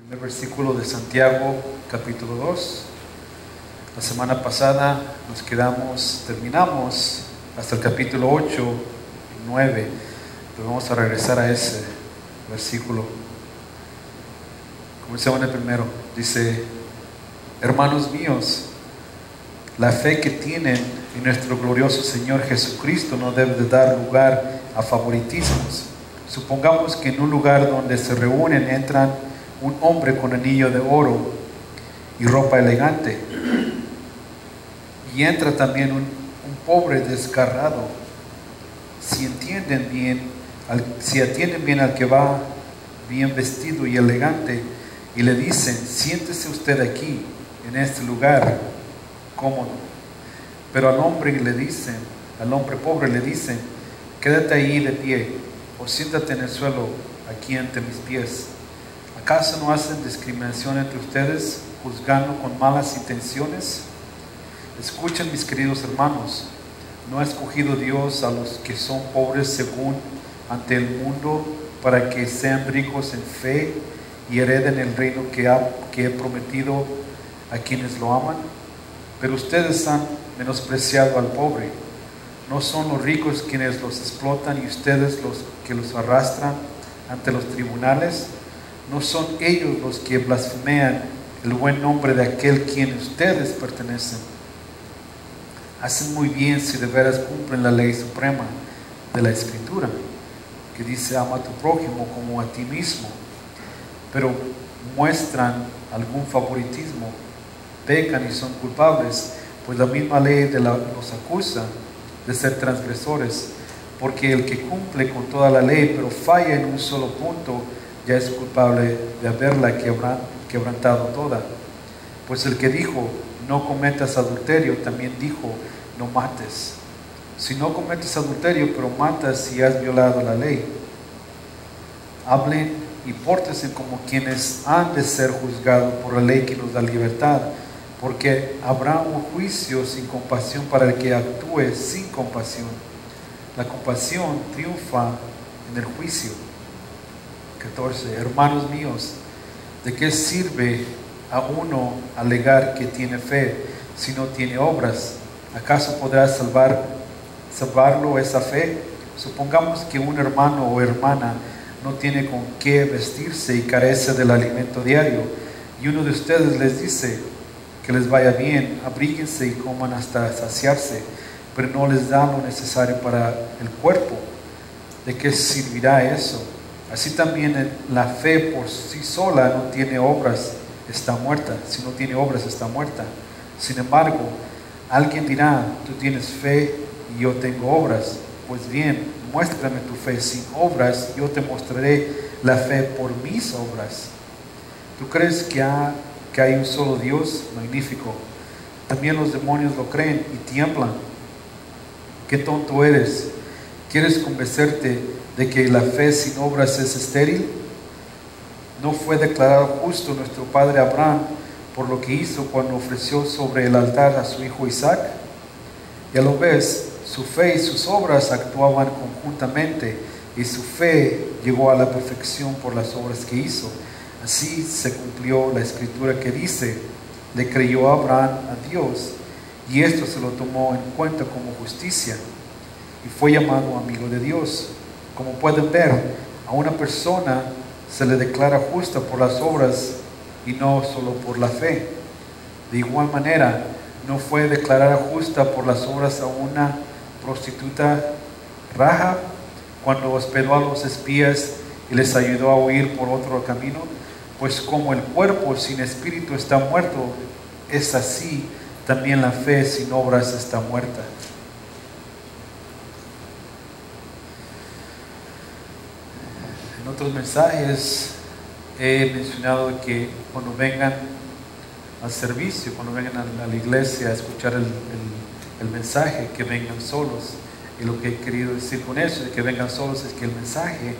Primer versículo de Santiago, capítulo 2. La semana pasada terminamos hasta el capítulo 8 y 9, pero vamos a regresar a ese versículo. Comencemos en el primero. Dice: hermanos míos, la fe que tienen en nuestro glorioso Señor Jesucristo no debe de dar lugar a favoritismos. Supongamos que en un lugar donde se reúnen entran un hombre con anillo de oro y ropa elegante, y entra también un pobre desgarrado. Si atienden bien al que va bien vestido y elegante, y le dicen: siéntese usted aquí, en este lugar cómodo. Pero al hombre pobre le dicen: quédate ahí de pie, o siéntate en el suelo aquí ante mis pies. ¿Acaso no hacen discriminación entre ustedes, juzgando con malas intenciones? Escuchen, mis queridos hermanos, ¿no ha escogido Dios a los que son pobres según ante el mundo, para que sean ricos en fe y hereden el reino que he prometido a quienes lo aman? Pero ustedes han menospreciado al pobre. ¿No son los ricos quienes los explotan y ustedes los que los arrastran ante los tribunales? ¿No son ellos los que blasfeman el buen nombre de aquel quien ustedes pertenecen? Hacen muy bien si de veras cumplen la ley suprema de la Escritura, que dice: ama a tu prójimo como a ti mismo. Pero muestran algún favoritismo, pecan y son culpables, pues la misma ley los acusa de ser transgresores, porque el que cumple con toda la ley pero falla en un solo punto, ya es culpable de haberla quebrantado toda. Pues el que dijo: no cometas adulterio, también dijo: no mates. Si no cometes adulterio pero matas, y has violado la ley. Hablen y pórtense como quienes han de ser juzgados por la ley que nos da libertad, porque habrá un juicio sin compasión para el que actúe sin compasión. La compasión triunfa en el juicio. 14. Hermanos míos, ¿de qué sirve a uno alegar que tiene fe si no tiene obras? ¿Acaso podrá salvarlo esa fe? Supongamos que un hermano o hermana no tiene con qué vestirse y carece del alimento diario, y uno de ustedes les dice que les vaya bien, abríguense y coman hasta saciarse, pero no les da lo necesario para el cuerpo. ¿De qué servirá eso? Así también la fe por sí sola no tiene obras, está muerta. Si no tiene obras, está muerta. Sin embargo, alguien dirá: tú tienes fe y yo tengo obras. Pues bien, muéstrame tu fe sin obras, yo te mostraré la fe por mis obras. ¿Tú crees que hay un solo Dios? Magnífico. También los demonios lo creen y tiemblan. Qué tonto eres. ¿Quieres convencerte de que la fe sin obras es estéril? ¿No fue declarado justo nuestro padre Abraham por lo que hizo cuando ofreció sobre el altar a su hijo Isaac? Ya lo ves, su fe y sus obras actuaban conjuntamente, y su fe llegó a la perfección por las obras que hizo. Así se cumplió la escritura que dice: le creyó Abraham a Dios, y esto se lo tomó en cuenta como justicia, y fue llamado amigo de Dios. Como pueden ver, a una persona se le declara justa por las obras y no solo por la fe. De igual manera, no fue declarada justa por las obras a una prostituta Rahab cuando hospedó a los espías y les ayudó a huir por otro camino. Pues como el cuerpo sin espíritu está muerto, es así también la fe sin obras está muerta. En otros mensajes he mencionado que cuando vengan al servicio, cuando vengan a la iglesia a escuchar el mensaje, que vengan solos. Y lo que he querido decir con eso, de que vengan solos, es que el mensaje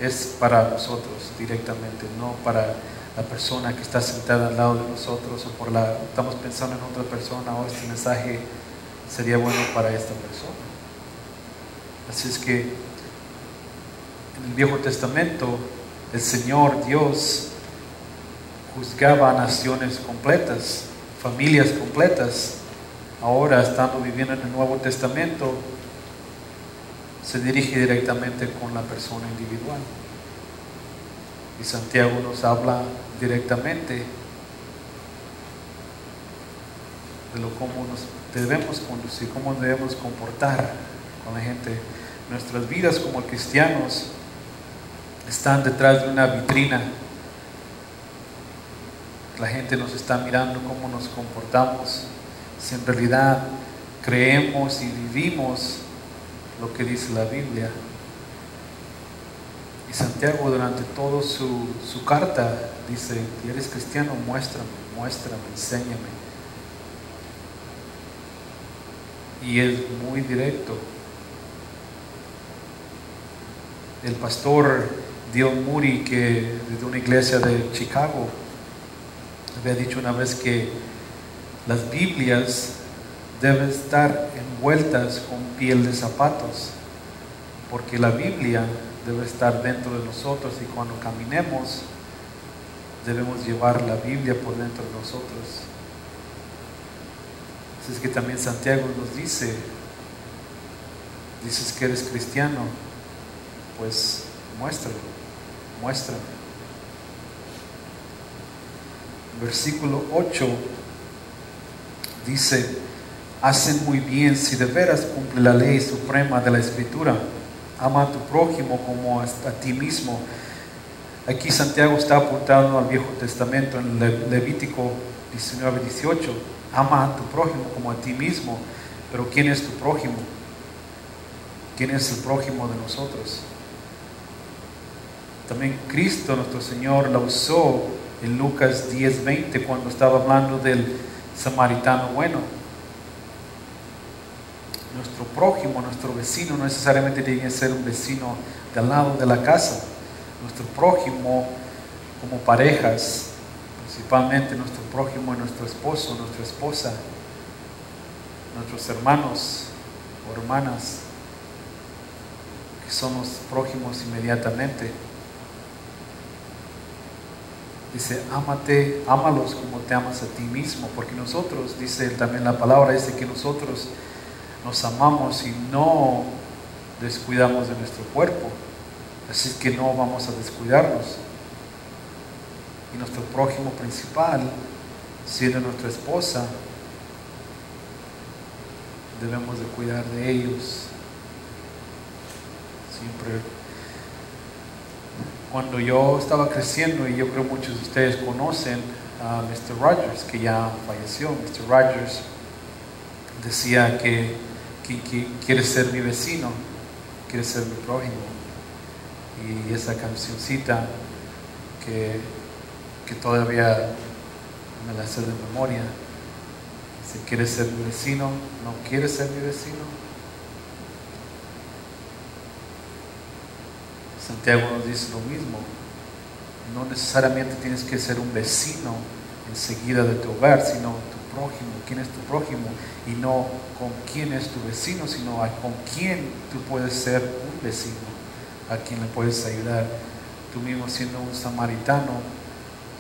es para nosotros directamente, no para la persona que está sentada al lado de nosotros, o estamos pensando en otra persona, o este mensaje sería bueno para esta persona. Así es que en el Viejo Testamento el Señor Dios juzgaba a naciones completas, familias completas. Ahora, estando viviendo en el Nuevo Testamento, se dirige directamente con la persona individual. Y Santiago nos habla directamente de cómo nos debemos conducir, cómo debemos comportar con la gente. Nuestras vidas como cristianos están detrás de una vitrina. La gente nos está mirando cómo nos comportamos, si en realidad creemos y vivimos lo que dice la Biblia. Y Santiago, durante toda su carta, dice: si eres cristiano, muéstrame, enséñame. Y es muy directo. El pastor Dion Moody, que desde una iglesia de Chicago, había dicho una vez que las Biblias deben estar envueltas con piel de zapatos, porque la Biblia debe estar dentro de nosotros, y cuando caminemos debemos llevar la Biblia por dentro de nosotros. Así es que también Santiago nos dice: dices que eres cristiano, pues muéstrame. Versículo 8 dice: hacen muy bien si de veras cumple la ley suprema de la Escritura. Ama a tu prójimo como a ti mismo. Aquí Santiago está apuntando al Viejo Testamento en Levítico 19:18. Ama a tu prójimo como a ti mismo. Pero ¿quién es tu prójimo? ¿Quién es el prójimo de nosotros? También Cristo nuestro Señor la usó en Lucas 10:20 cuando estaba hablando del samaritano bueno. Nuestro prójimo, nuestro vecino, no necesariamente tiene que ser un vecino de al lado de la casa. Nuestro prójimo, como parejas, principalmente nuestro prójimo es nuestro esposo, nuestra esposa, nuestros hermanos o hermanas, que son los prójimos inmediatamente. Dice: ámalos como te amas a ti mismo, porque nosotros, dice también la palabra, dice que nosotros nos amamos y no descuidamos de nuestro cuerpo. Así que no vamos a descuidarnos. Y nuestro prójimo principal, siendo nuestra esposa, debemos de cuidar de ellos. Siempre. Cuando yo estaba creciendo, y yo creo muchos de ustedes conocen a Mr. Rogers, que ya falleció. Mr. Rogers decía que quiere ser mi vecino, quiere ser mi prójimo. Y esa cancioncita que todavía me la sé de memoria, dice: ¿quieres ser mi vecino? ¿No quieres ser mi vecino? Santiago nos dice lo mismo. No necesariamente tienes que ser un vecino enseguida de tu hogar, sino tu prójimo. ¿Quién es tu prójimo? Y no con quién es tu vecino, sino con quién tú puedes ser un vecino, a quién le puedes ayudar. Tú mismo, siendo un samaritano,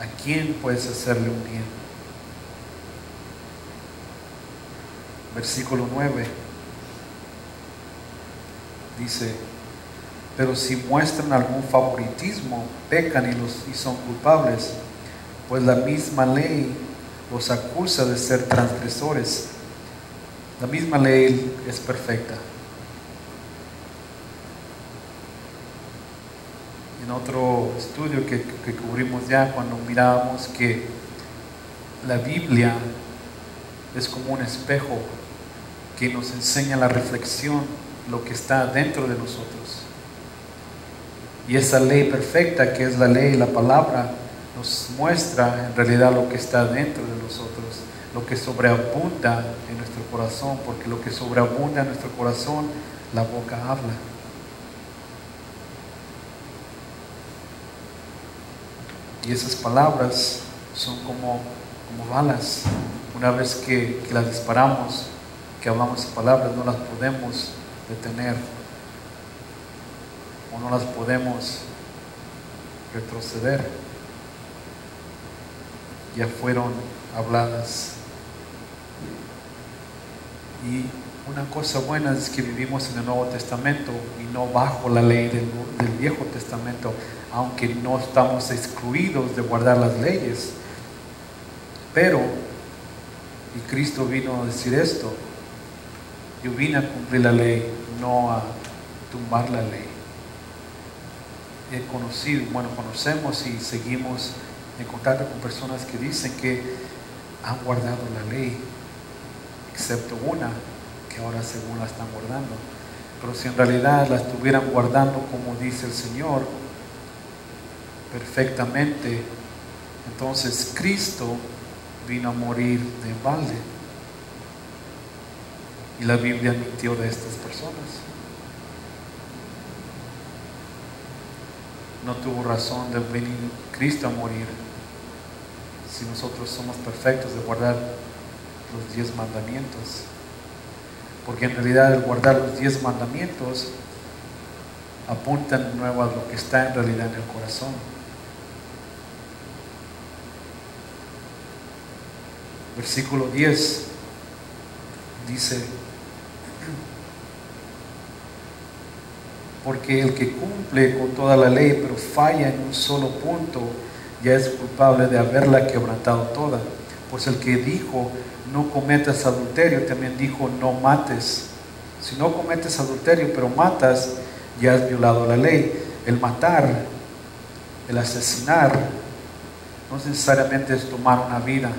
¿a quién puedes hacerle un bien? Versículo 9 dice: pero si muestran algún favoritismo, pecan y son culpables, pues la misma ley los acusa de ser transgresores. La misma ley es perfecta. En otro estudio que cubrimos ya, cuando mirábamos que la Biblia es como un espejo que nos enseña la reflexión, lo que está dentro de nosotros. Y esa ley perfecta, que es la ley, la palabra, nos muestra en realidad lo que está dentro de nosotros, lo que sobreabunda en nuestro corazón, porque lo que sobreabunda en nuestro corazón, la boca habla. Y esas palabras son como balas. Una vez que las disparamos, que hablamos esas palabras, no las podemos detener, o no las podemos retroceder. ya fueron habladas. Y una cosa buena es que vivimos en el Nuevo Testamento y no bajo la ley del Viejo Testamento, aunque no estamos excluidos de guardar las leyes. Pero, y Cristo vino a decir esto, yo vine a cumplir la ley, no a tumbar la ley. Conocemos y seguimos en contacto con personas que dicen que han guardado la ley, excepto una que ahora según la están guardando. Pero si en realidad la estuvieran guardando como dice el Señor perfectamente, entonces Cristo vino a morir de balde. Y la Biblia mintió de estas personas. No tuvo razón de venir Cristo a morir si nosotros somos perfectos de guardar los 10 mandamientos. Porque en realidad el guardar los 10 mandamientos apunta de nuevo a lo que está en realidad en el corazón. Versículo 10 dice: porque el que cumple con toda la ley pero falla en un solo punto, ya es culpable de haberla quebrantado toda. Pues el que dijo no cometas adulterio, también dijo no mates. Si no cometes adulterio pero matas, ya has violado la ley. El matar, el asesinar, no necesariamente es tomar una vida,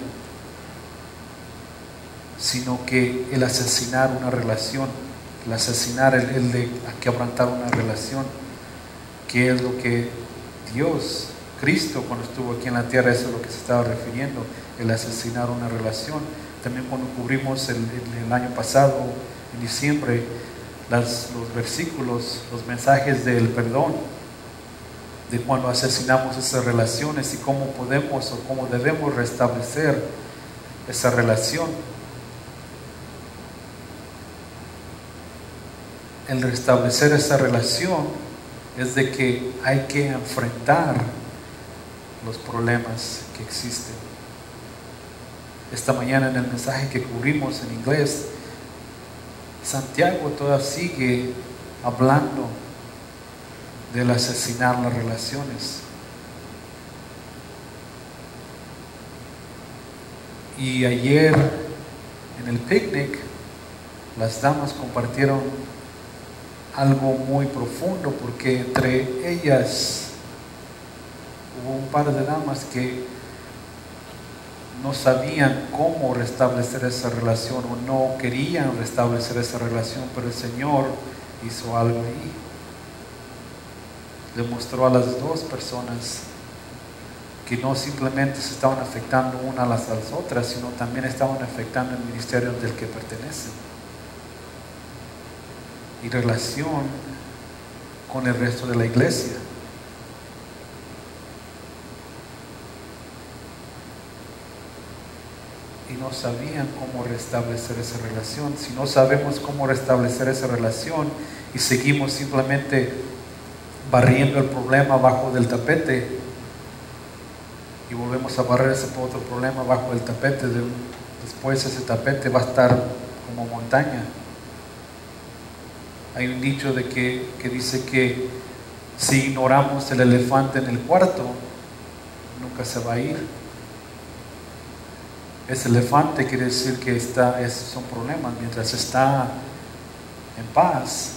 sino que el asesinar una relación, el asesinar, el de quebrantar una relación, que es lo que Dios, Cristo, cuando estuvo aquí en la tierra, eso es lo que se estaba refiriendo, el asesinar una relación. También cuando cubrimos el año pasado, en diciembre, los versículos, los mensajes del perdón, de cuando asesinamos esas relaciones y cómo podemos o cómo debemos restablecer esa relación. El restablecer esa relación es de que hay que enfrentar los problemas que existen. Esta mañana en el mensaje que cubrimos en inglés, Santiago todavía sigue hablando del asesinar las relaciones. Y ayer en el picnic las damas compartieron algo muy profundo, porque entre ellas hubo un par de damas que no sabían cómo restablecer esa relación o no querían restablecer esa relación, pero el Señor hizo algo ahí. Demostró a las dos personas que no simplemente se estaban afectando una a las otras, sino también estaban afectando el ministerio del que pertenecen y relación con el resto de la iglesia. Y no sabían cómo restablecer esa relación. Si no sabemos cómo restablecer esa relación y seguimos simplemente barriendo el problema abajo del tapete y volvemos a barrer ese otro problema abajo del tapete, después ese tapete va a estar como montaña. Hay un dicho que dice que si ignoramos el elefante en el cuarto, nunca se va a ir. Ese elefante quiere decir que esos son problemas. Mientras está en paz,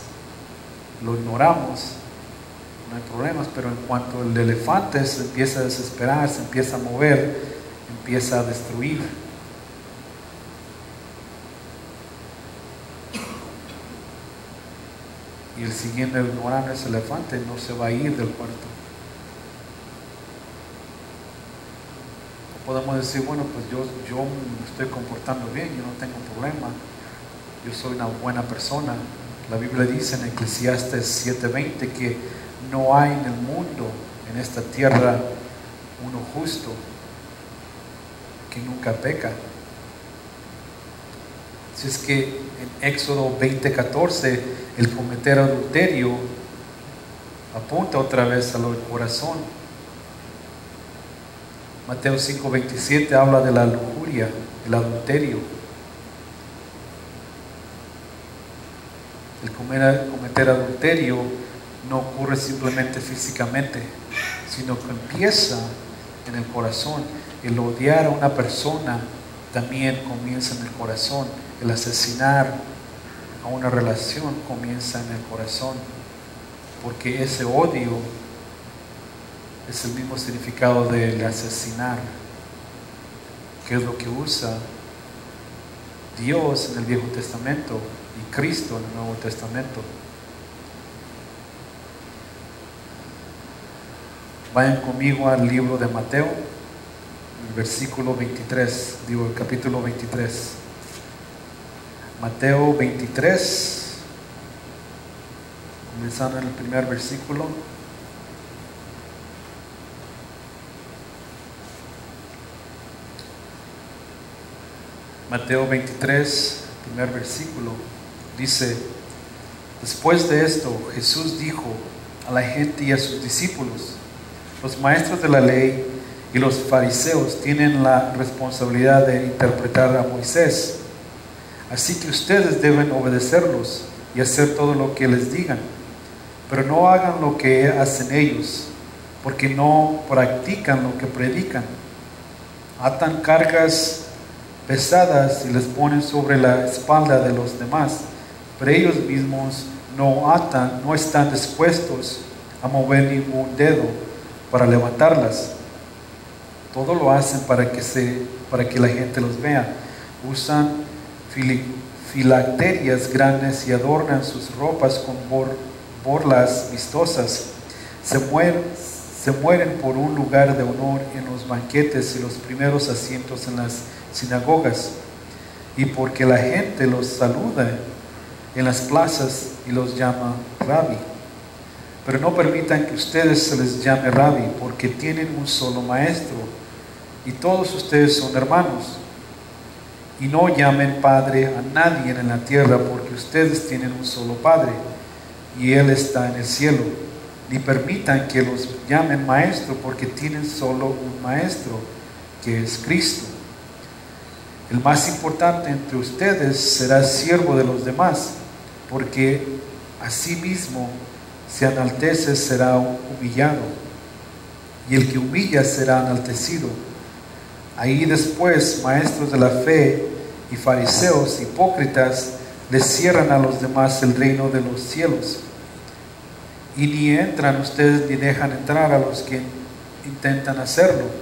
lo ignoramos, no hay problemas. Pero en cuanto el elefante se empieza a desesperar, se empieza a mover, empieza a destruir. Y el siguiente ignorando ese elefante no se va a ir del cuarto. Podemos decir, bueno, pues yo me estoy comportando bien, yo no tengo problema, yo soy una buena persona. La Biblia dice en Eclesiastes 7:20 que no hay en el mundo, en esta tierra, uno justo que nunca peca. Si es que en Éxodo 20:14 el cometer adulterio apunta otra vez a lo del corazón. Mateo 5:27 habla de la lujuria, el adulterio. El cometer adulterio no ocurre simplemente físicamente, sino que empieza en el corazón. El odiar a una persona también comienza en el corazón. El asesinar a una relación comienza en el corazón, porque ese odio es el mismo significado del asesinar, que es lo que usa Dios en el Viejo Testamento y Cristo en el Nuevo Testamento. Vayan conmigo al libro de Mateo, el versículo 23, el capítulo 23. Mateo 23, comenzando en el primer versículo. Mateo 23, primer versículo, dice: después de esto, Jesús dijo a la gente y a sus discípulos: los maestros de la ley y los fariseos tienen la responsabilidad de interpretar a Moisés, así que ustedes deben obedecerlos y hacer todo lo que les digan, pero no hagan lo que hacen ellos, porque no practican lo que predican. Atan cargas pesadas y les ponen sobre la espalda de los demás, pero ellos mismos no están dispuestos a mover ningún dedo para levantarlas. Todo lo hacen para que la gente los vea. Usan filacterias grandes y adornan sus ropas con borlas vistosas. Se mueren por un lugar de honor en los banquetes y los primeros asientos en las sinagogas, y porque la gente los saluda en las plazas y los llama Rabí. Pero no permitan que ustedes se les llame Rabí, porque tienen un solo maestro y todos ustedes son hermanos. Y no llamen Padre a nadie en la tierra, porque ustedes tienen un solo Padre y Él está en el cielo. Ni permitan que los llamen maestro, porque tienen solo un maestro, que es Cristo. El más importante entre ustedes será siervo de los demás, porque asimismo se enaltece será humillado, y el que humilla será enaltecido. Ahí después, maestros de la fe y fariseos hipócritas, les cierran a los demás el reino de los cielos, y ni entran ustedes ni dejan entrar a los que intentan hacerlo.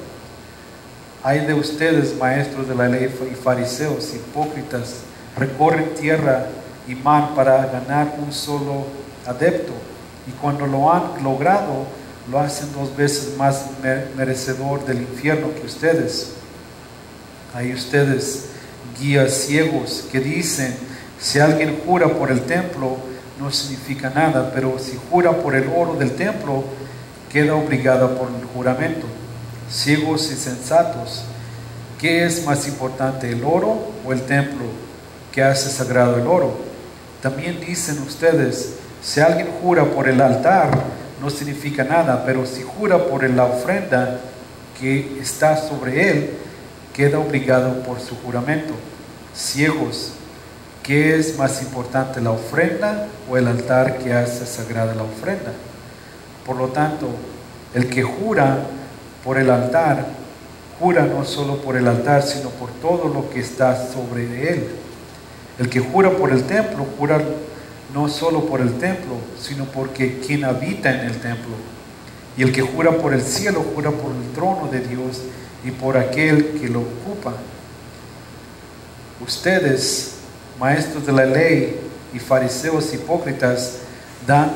Ay de ustedes, maestros de la ley y fariseos hipócritas, recorren tierra y mar para ganar un solo adepto, y cuando lo han logrado, lo hacen 2 veces más merecedor del infierno que ustedes. Hay ustedes, guías ciegos, que dicen: si alguien jura por el templo, no significa nada, pero si jura por el oro del templo, queda obligado por el juramento. Ciegos y sensatos, ¿qué es más importante, el oro o el templo que hace sagrado el oro? También dicen ustedes: si alguien jura por el altar, no significa nada, pero si jura por la ofrenda que está sobre él, queda obligado por su juramento. Ciegos, ¿qué es más importante, la ofrenda o el altar que hace sagrada la ofrenda? Por lo tanto, el que jura por el altar, jura no solo por el altar, sino por todo lo que está sobre él. El que jura por el templo, jura no solo por el templo, sino porque quien habita en el templo. Y el que jura por el cielo, jura por el trono de Dios y por aquel que lo ocupa. Ustedes, maestros de la ley y fariseos hipócritas, dan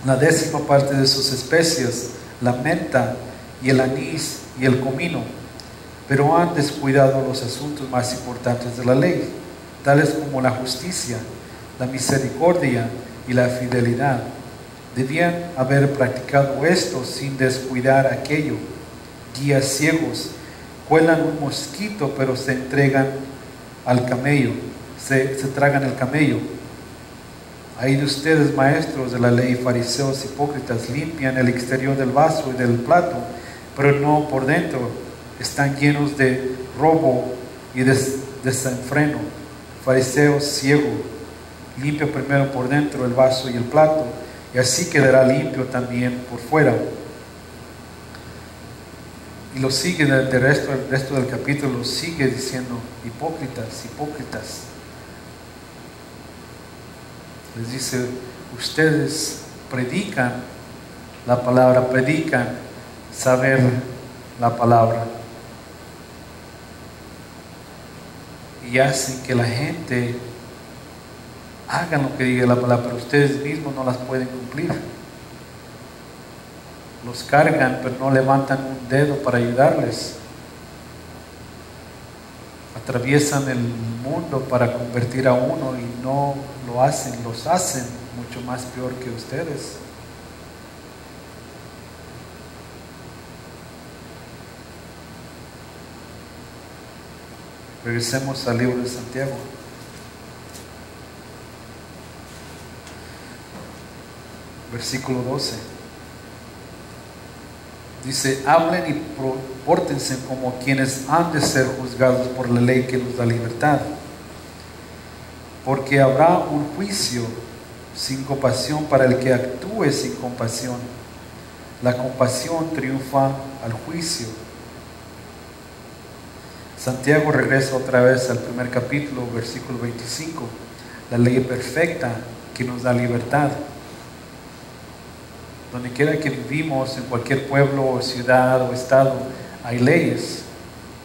la 10ª parte de sus especias, la menta y el anís y el comino, pero han descuidado los asuntos más importantes de la ley, tales como la justicia, la misericordia y la fidelidad. Debían haber practicado esto sin descuidar aquello. Guías ciegos, cuelan un mosquito, pero se tragan el camello. Hay de ustedes, maestros de la ley, fariseos hipócritas, limpian el exterior del vaso y del plato, pero no por dentro. Están llenos de robo y desenfreno. Fariseo ciego, limpia primero por dentro el vaso y el plato, y así quedará limpio también por fuera. Y lo sigue el resto del capítulo, lo sigue diciendo: hipócritas, hipócritas. Les dice: ustedes predican la palabra, predican saber la palabra, y hacen que la gente hagan lo que diga la palabra, pero ustedes mismos no las pueden cumplir. Los cargan, pero no levantan un dedo para ayudarles. Atraviesan el mundo para convertir a uno y no lo hacen, los hacen mucho más peor que ustedes. Regresemos al libro de Santiago. Versículo 12. Dice: hablen y pórtense como quienes han de ser juzgados por la ley que nos da libertad. Porque habrá un juicio sin compasión para el que actúe sin compasión. La compasión triunfa al juicio. Santiago regresa otra vez al primer capítulo, versículo 25. La ley perfecta que nos da libertad. Donde quiera que vivimos, en cualquier pueblo o ciudad o estado, hay leyes,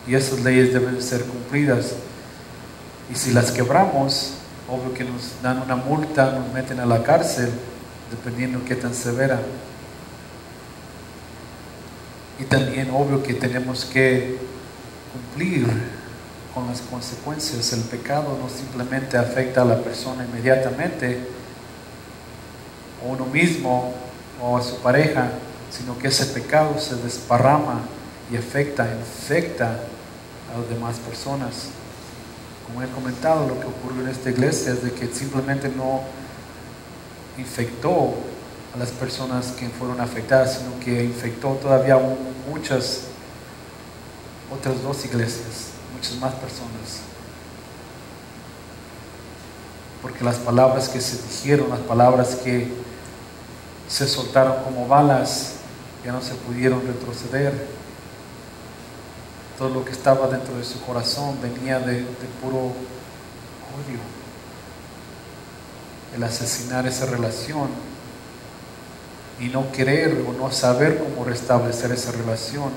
y esas leyes deben ser cumplidas. Y si las quebramos, obvio que nos dan una multa, nos meten a la cárcel, dependiendo qué tan severa. Y también obvio que tenemos que cumplir con las consecuencias. El pecado no simplemente afecta a la persona inmediatamente, o uno mismo, o a su pareja, sino que ese pecado se desparrama y infecta a las demás personas. Como he comentado, lo que ocurrió en esta iglesia es de que simplemente no infectó a las personas que fueron afectadas, sino que infectó todavía muchas otras 2 iglesias, muchas más personas. Porque las palabras que se dijeron, las palabras que se soltaron como balas, ya no se pudieron retroceder. Todo lo que estaba dentro de su corazón venía de puro odio. El asesinar esa relación y no querer o no saber cómo restablecer esa relación,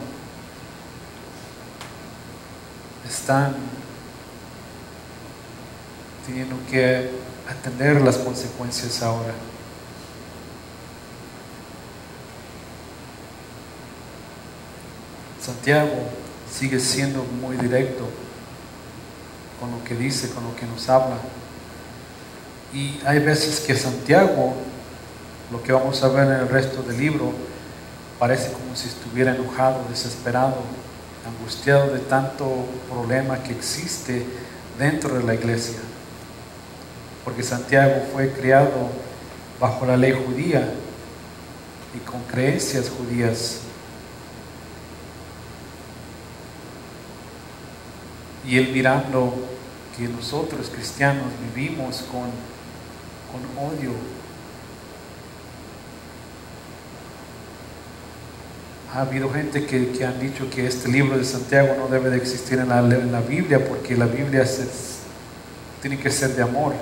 están teniendo que atender las consecuencias ahora. Santiago sigue siendo muy directo con lo que dice, con lo que nos habla. Y hay veces que Santiago, lo que vamos a ver en el resto del libro, parece como si estuviera enojado, desesperado, angustiado de tanto problema que existe dentro de la iglesia. Porque Santiago fue criado bajo la ley judía y con creencias judías. Y él mirando que nosotros cristianos vivimos con odio. Ha habido gente que han dicho que este libro de Santiago no debe de existir en la Biblia, porque la Biblia tiene que ser de amor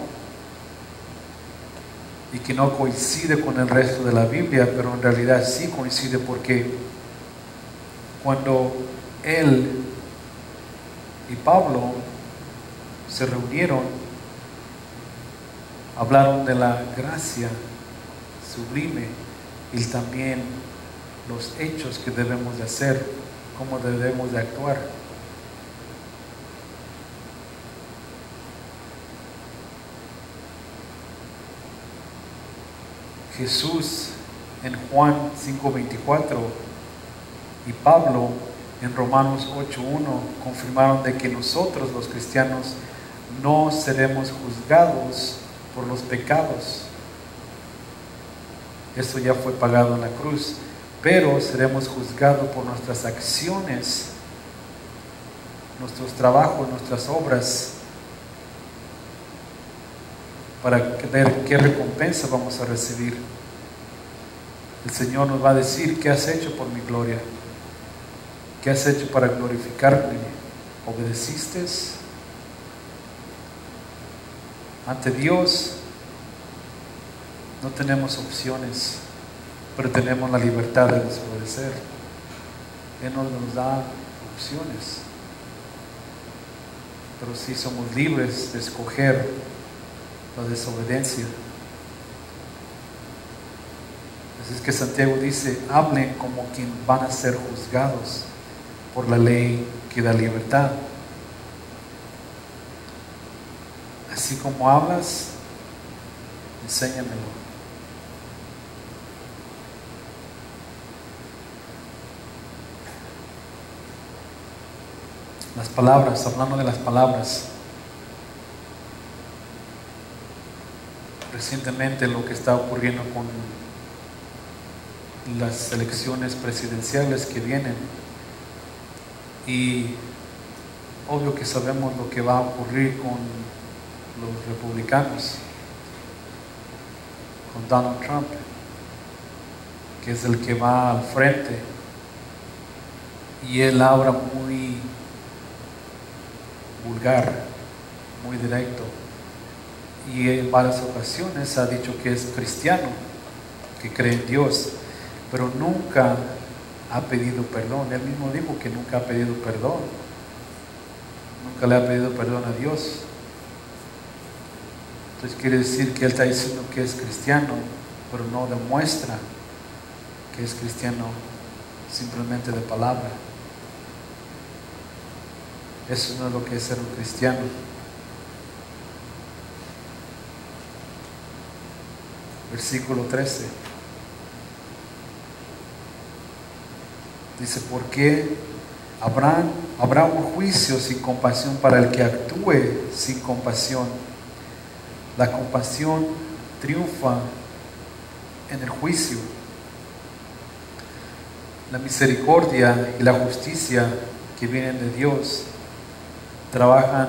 y que no coincide con el resto de la Biblia, pero en realidad sí coincide, porque cuando él y Pablo se reunieron, hablaron de la gracia sublime y también los hechos que debemos de hacer, cómo debemos de actuar. Jesús en Juan 5:24 y Pablo en Romanos 8:1 confirmaron de que nosotros los cristianos no seremos juzgados por los pecados. Eso ya fue pagado en la cruz. pero seremos juzgados por nuestras acciones, nuestros trabajos, nuestras obras, para ver qué recompensa vamos a recibir. El Señor nos va a decir: ¿qué has hecho por mi gloria? ¿Qué has hecho para glorificarme? ¿Obedeciste? Ante Dios no tenemos opciones, pero tenemos la libertad de desobedecer. Él no nos da opciones, pero sí somos libres de escoger la desobediencia. Así es que Santiago dice: hablen como quien van a ser juzgados por la ley que da libertad. Así como hablas, enséñamelo. Las palabras, hablando de las palabras. Recientemente lo que está ocurriendo con las elecciones presidenciales que vienen, y obvio que sabemos lo que va a ocurrir con los republicanos, con Donald Trump, que es el que va al frente, y él habla muy vulgar, muy directo, y en varias ocasiones ha dicho que es cristiano, que cree en Dios, pero nunca ha pedido perdón. Él mismo dijo que nunca ha pedido perdón, nunca le ha pedido perdón a Dios. Entonces quiere decir que él está diciendo que es cristiano, pero no demuestra que es cristiano simplemente de palabra. Eso no es lo que es ser un cristiano. Versículo 13. Dice: ¿por qué habrá un juicio sin compasión para el que actúe sin compasión? La compasión triunfa en el juicio. La misericordia y la justicia que vienen de Dios trabajan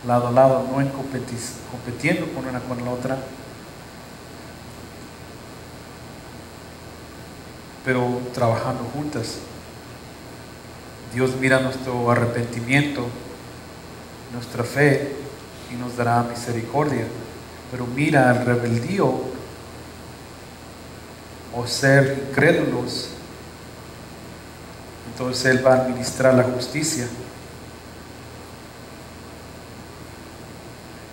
lado a lado, no en compitiendo con una con la otra, pero trabajando juntas. Dios mira nuestro arrepentimiento, nuestra fe, y nos dará misericordia, pero mira el rebeldío o ser incrédulos, entonces Él va a administrar la justicia.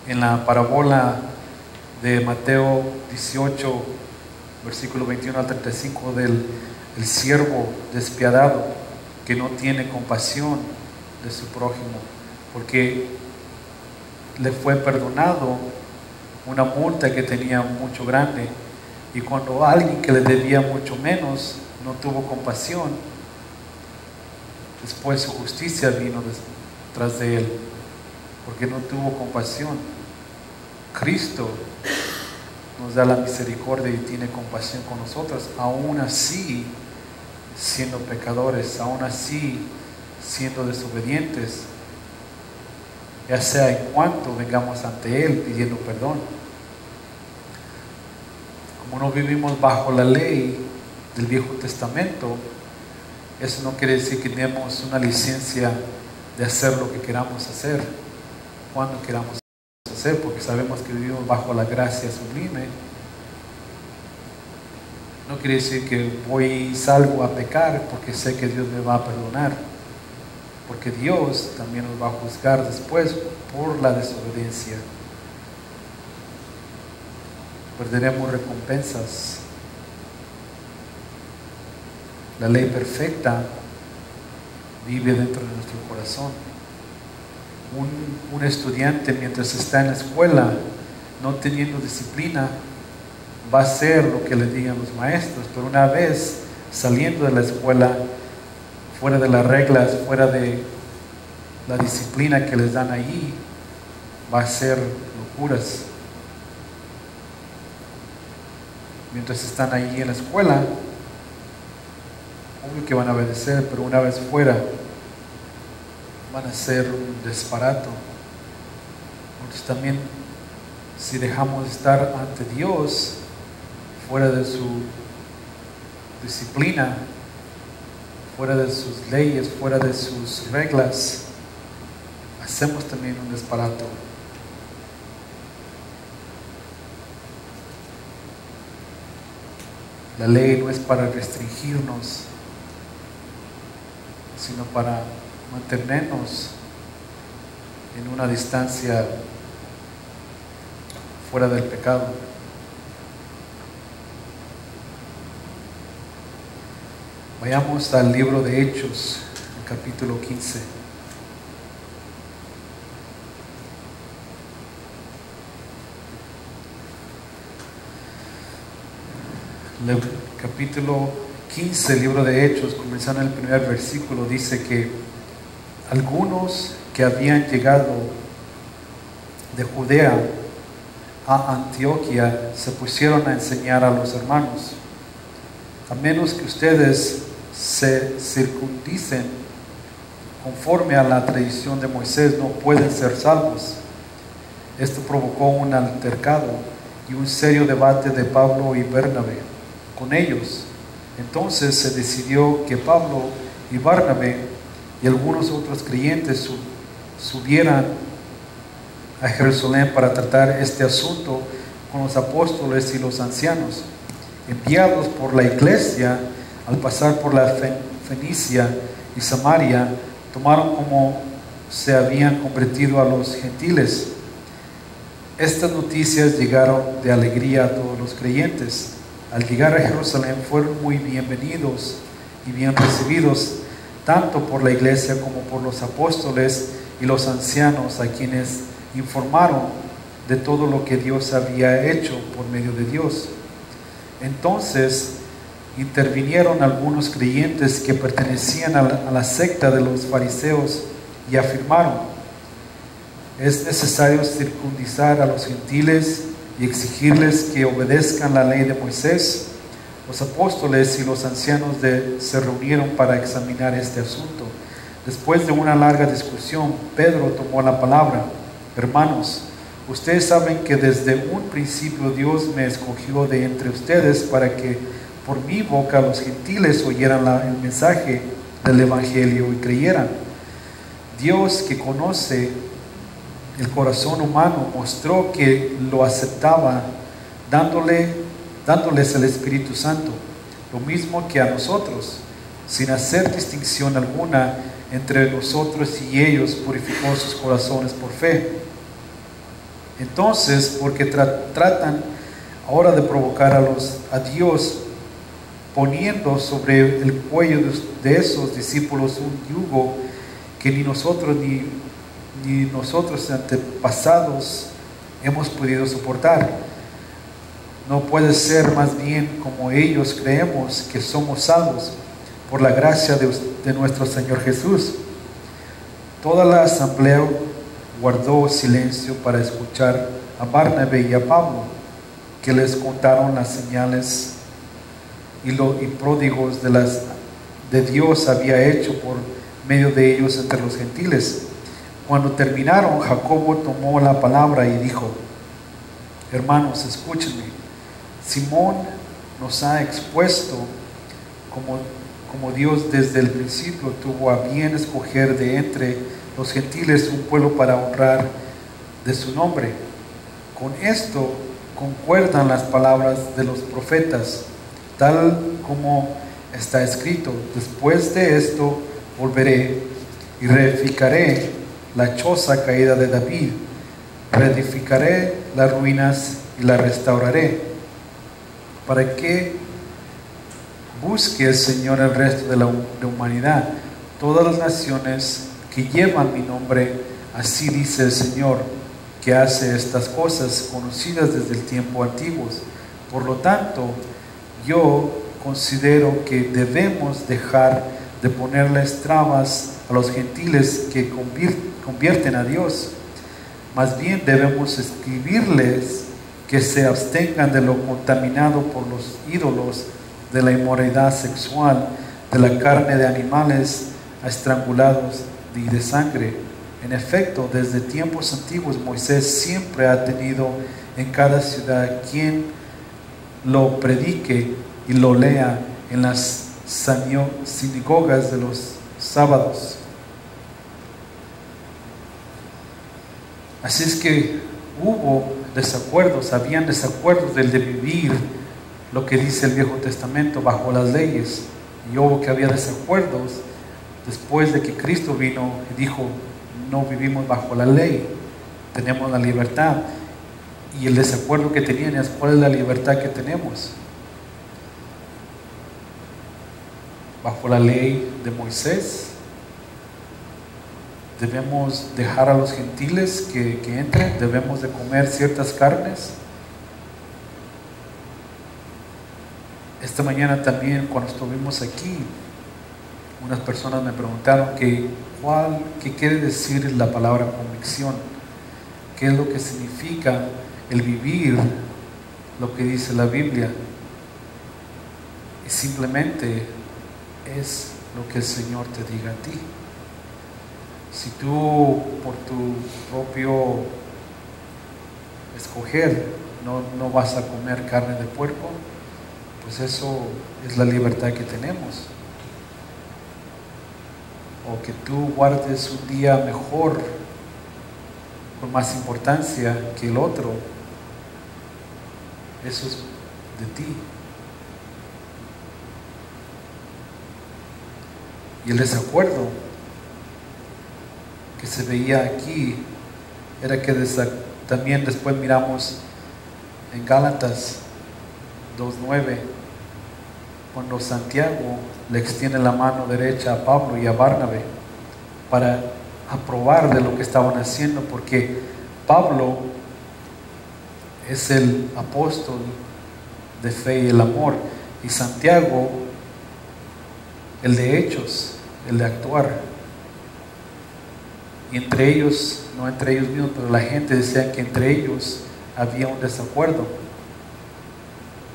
En la parábola de Mateo 18, versículo 21 al 35, del el siervo despiadado que no tiene compasión de su prójimo, porque le fue perdonado una multa que tenía mucho grande, y cuando alguien que le debía mucho menos no tuvo compasión, después su justicia vino tras de él, porque no tuvo compasión. Cristo nos da la misericordia y tiene compasión con nosotros, aún así siendo pecadores, aún así siendo desobedientes, ya sea en cuanto vengamos ante Él pidiendo perdón. Como no vivimos bajo la ley del Viejo Testamento, eso no quiere decir que tenemos una licencia de hacer lo que queramos hacer, cuando queramos hacer, porque sabemos que vivimos bajo la gracia sublime. No quiere decir que voy y salgo a pecar porque sé que Dios me va a perdonar, porque Dios también nos va a juzgar después por la desobediencia. Perderemos recompensas. La ley perfecta vive dentro de nuestro corazón. Un estudiante, mientras está en la escuela, no teniendo disciplina, va a hacer lo que le digan los maestros, pero una vez saliendo de la escuela, fuera de las reglas, fuera de la disciplina que les dan allí, va a hacer locuras. Mientras están allí en la escuela, obvio que van a obedecer, pero una vez fuera van a ser un disparato. Entonces también, si dejamos de estar ante Dios fuera de su disciplina, fuera de sus leyes, fuera de sus reglas, hacemos también un disparato. La ley no es para restringirnos, sino para mantenernos en una distancia fuera del pecado. Vayamos al libro de Hechos, el capítulo 15. El capítulo 15 del libro de Hechos, comenzando en el primer versículo, dice que algunos que habían llegado de Judea a Antioquía se pusieron a enseñar a los hermanos: a menos que ustedes se circunciden conforme a la tradición de Moisés, no pueden ser salvos. Esto provocó un altercado y un serio debate de Pablo y Bernabé con ellos. Entonces se decidió que Pablo y Bernabé y algunos otros creyentes subieran a Jerusalén para tratar este asunto con los apóstoles y los ancianos. Enviados por la iglesia, al pasar por la Fenicia y Samaria, tomaron como se habían convertido a los gentiles. Estas noticias llegaron de alegría a todos los creyentes. Al llegar a Jerusalén fueron muy bienvenidos y bien recibidos, tanto por la iglesia como por los apóstoles y los ancianos, a quienes informaron de todo lo que Dios había hecho por medio de Dios. Entonces intervinieron algunos creyentes que pertenecían a la secta de los fariseos y afirmaron: es necesario circuncidar a los gentiles y exigirles que obedezcan la ley de Moisés. Los apóstoles y los ancianos se reunieron para examinar este asunto. Después de una larga discusión, Pedro tomó la palabra: hermanos, ustedes saben que desde un principio Dios me escogió de entre ustedes para que por mi boca los gentiles oyeran el mensaje del evangelio y creyeran. Dios, que conoce el corazón humano, mostró que lo aceptaba dándoles el Espíritu Santo, lo mismo que a nosotros. Sin hacer distinción alguna entre nosotros y ellos, purificó sus corazones por fe. Entonces, porque tratan ahora de provocar a Dios, poniendo sobre el cuello de esos discípulos un yugo que ni nosotros ni nosotros antepasados hemos podido soportar. No puede ser, más bien como ellos creemos que somos salvos por la gracia de nuestro Señor Jesús. Toda la asamblea guardó silencio para escuchar a Bernabé y a Pablo, que les contaron las señales y pródigos de Dios había hecho por medio de ellos entre los gentiles. Cuando terminaron, Jacobo tomó la palabra y dijo: hermanos, escúchenme. Simón nos ha expuesto como Dios desde el principio tuvo a bien escoger de entre los gentiles un pueblo para honrar de su nombre. Con esto concuerdan las palabras de los profetas, tal como está escrito: después de esto volveré y reedificaré la choza caída de David, reedificaré las ruinas y la restauraré, para que busque el Señor el resto de la humanidad, todas las naciones que llevan mi nombre. Así dice el Señor, que hace estas cosas conocidas desde el tiempo antiguo. Por lo tanto, yo considero que debemos dejar de ponerles trabas a los gentiles que convierten a Dios. Más bien debemos escribirles que se abstengan de lo contaminado por los ídolos, de la inmoralidad sexual, de la carne de animales a estrangulados y de sangre. En efecto, desde tiempos antiguos Moisés siempre ha tenido en cada ciudad quien lo predique y lo lea en las sinagogas de los sábados. Así es que hubo desacuerdos, habían desacuerdos del de vivir lo que dice el Viejo Testamento bajo las leyes, y hubo que había desacuerdos después de que Cristo vino y dijo: no vivimos bajo la ley, tenemos la libertad. Y el desacuerdo que tenían es: ¿cuál es la libertad que tenemos? Bajo la ley de Moisés debemos dejar a los gentiles que entren, debemos de comer ciertas carnes. Esta mañana también, cuando estuvimos aquí, unas personas me preguntaron qué quiere decir la palabra convicción, qué es lo que significa el vivir lo que dice la Biblia. Y simplemente es lo que el Señor te diga a ti. Si tú por tu propio escoger no vas a comer carne de puerco, pues eso es la libertad que tenemos. O que tú guardes un día mejor, con más importancia que el otro, eso es de ti. Y el desacuerdo que se veía aquí era que también después miramos en Gálatas 2:9, cuando Santiago le extiende la mano derecha a Pablo y a Bernabé para aprobar de lo que estaban haciendo, porque Pablo es el apóstol de fe y el amor, y Santiago el de hechos, el de actuar. Y entre ellos, no entre ellos mismos, pero la gente decía que entre ellos había un desacuerdo,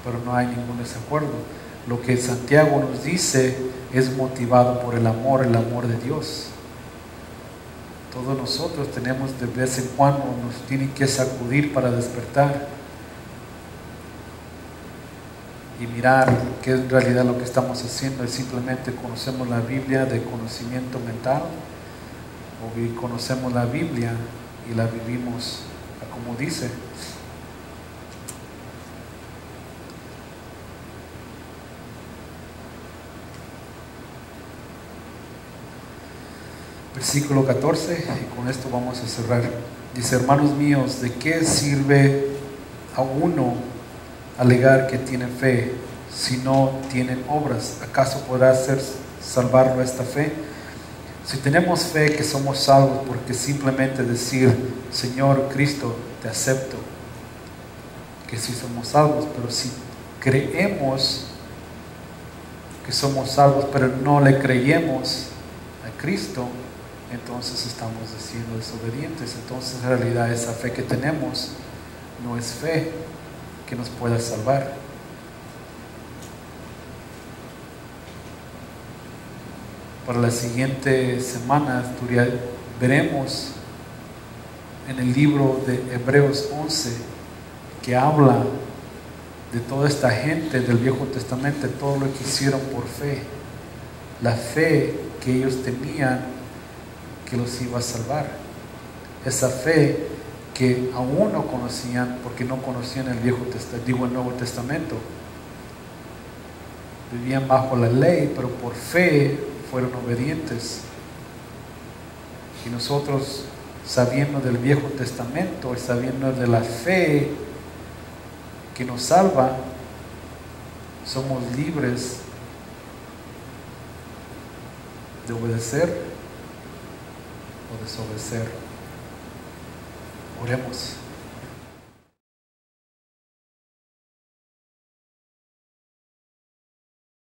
pero no hay ningún desacuerdo. Lo que Santiago nos dice es motivado por el amor de Dios. Todos nosotros tenemos, de vez en cuando nos tienen que sacudir para despertar y mirar que en realidad lo que estamos haciendo es simplemente conocemos la Biblia de conocimiento mental, o conocemos la Biblia y la vivimos como dice. Versículo 14, y con esto vamos a cerrar. Dice: hermanos míos, ¿de qué sirve a uno alegar que tiene fe si no tienen obras? ¿Acaso podrá salvarlo esta fe? Si tenemos fe que somos salvos porque simplemente decir: Señor Cristo, te acepto, que sí somos salvos. Pero si creemos que somos salvos pero no le creemos a Cristo, entonces estamos siendo desobedientes. Entonces en realidad esa fe que tenemos no es fe que nos pueda salvar. Para la siguiente semana veremos en el libro de Hebreos 11 que habla de toda esta gente del Viejo Testamento, todo lo que hicieron por fe, la fe que ellos tenían que los iba a salvar, esa fe que aún no conocían porque no conocían el Nuevo Testamento, vivían bajo la ley, pero por fe fueron obedientes. Y nosotros, sabiendo del Viejo Testamento y sabiendo de la fe que nos salva, somos libres de obedecer o desobedecer. Oremos.